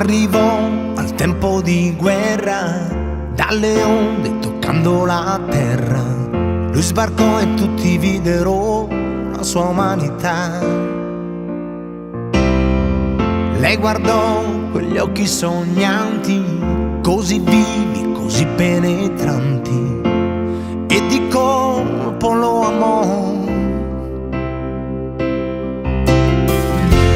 Arrivò al tempo di guerra, dalle onde toccando la terra. Lui sbarcò e tutti videro la sua umanità. Lei guardò quegli occhi sognanti, così vivi, così penetranti, e di colpo lo amò.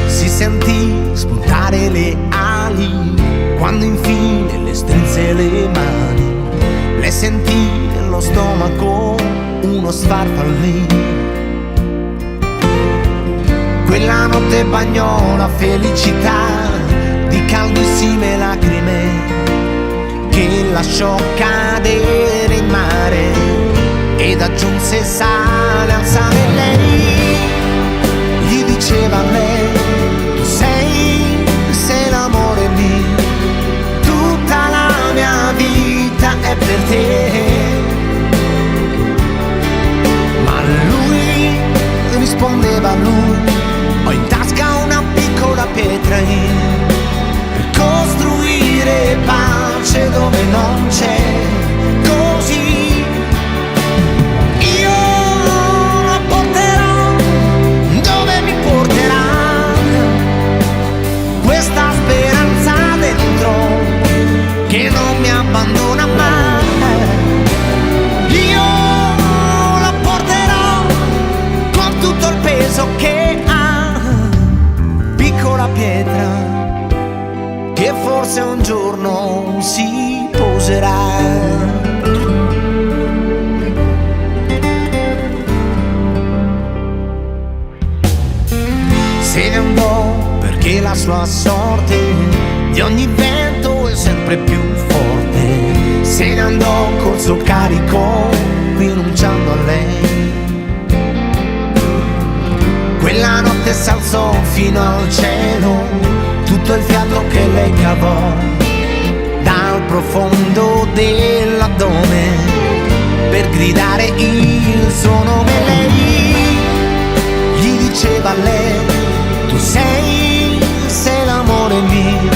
Si sentì spuntare le ali quando infine le strinse le mani. Le sentì nello stomaco uno sfarfallì. Quella notte bagnò la felicità di caldissime lacrime che lasciò cadere in mare ed aggiunse sale al sale. Lei gli diceva a lei: tu sei l'amore mio, tutta la mia vita è per te. Ma lui rispondeva a lui: ho in tasca una piccola pietra per costruire pace dove non c'è. Così io la porterò dove mi porterà questa speranza dentro che non mi abbandona mai. Io la porterò con tutto il peso che ha, piccola pietra che forse un giorno si poserà. Se ne andò perché la sua sorte di ogni vento è sempre più forte. Se ne andò col suo carico rinunciando a lei. Quella notte s'alzò fino al cielo tutto il fiato che lei cavò dal profondo dell'addome per gridare il suo nome. Lei gli diceva a lei: tu sei l'amore mio,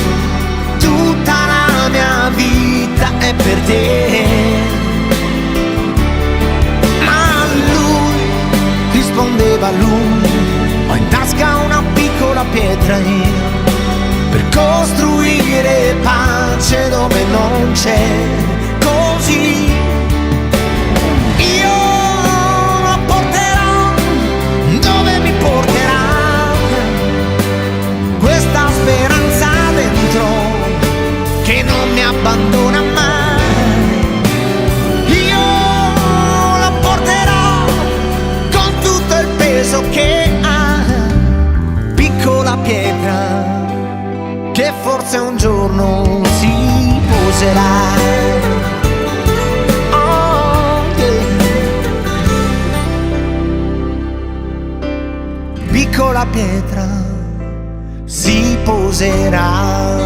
tutta la mia vita è per te. Ma lui rispondeva a lui: ho in tasca una piccola pietra per costruire pace dove non c'è. Così io la porterò dove mi porterà questa speranza dentro che non mi abbandona mai. Io la porterò con tutto il peso che ha, piccola pietra che forse un giorno si poserà. Oh, yeah. Piccola pietra si poserà.